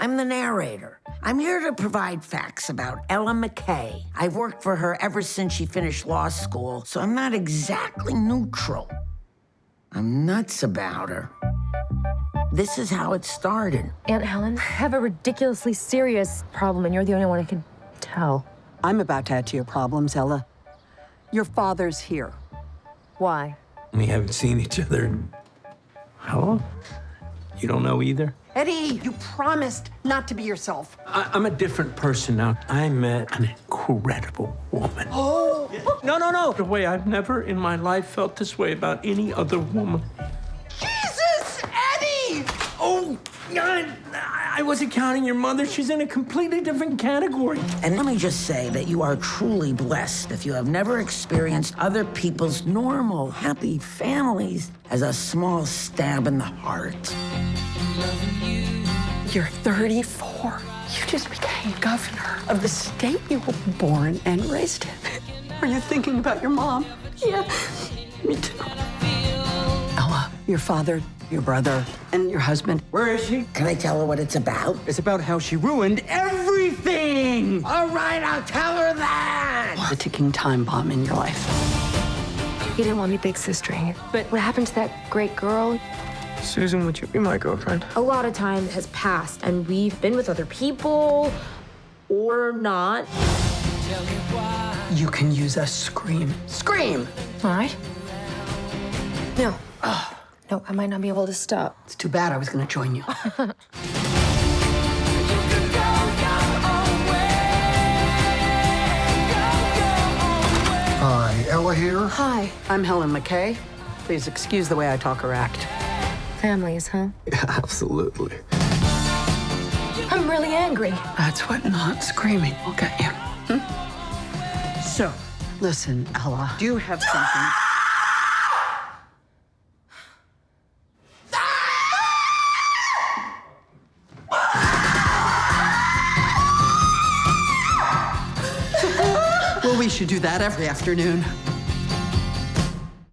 I'm the narrator. I'm here to provide facts about Ella McCay. I've worked for her ever since she finished law school, so I'm not exactly neutral. I'm nuts about her. This is how it started. Aunt Helen, I have a ridiculously serious problem, and you're the only one I can tell. I'm about to add to your problems, Ella. Your father's here. Why? We haven't seen each other in how long? You don't know either? Eddie, you promised not to be yourself. I'm a different person now. I met an incredible woman. Oh! No. The way I've never in my life felt this way about any other woman. Jesus, Eddie! Oh, God, I wasn't counting your mother. She's in a completely different category. And let me just say that you are truly blessed if you have never experienced other people's normal, happy families as a small stab in the heart. You're 34. You just became governor of the state you were born and raised in. Are you thinking about your mom? Yeah, me too. Ella, your father, your brother, and your husband. Where is she? Can I tell her what it's about? It's about how she ruined everything. All right, I'll tell her that. The ticking time bomb in your life. You didn't want me big sistering, but what happened to that great girl? Susan, would you be my girlfriend? A lot of time has passed, and we've been with other people, or not. You can use a scream. Scream! All right. No. No, I might not be able to stop. It's too bad I was going to join you. Hi, Ella here. Hi. I'm Helen McCay. Please excuse the way I talk or act. Families, huh? Absolutely. I'm really angry. That's what not screaming will get you. So, listen, Ella. Do you have something? Well, we should do that every afternoon.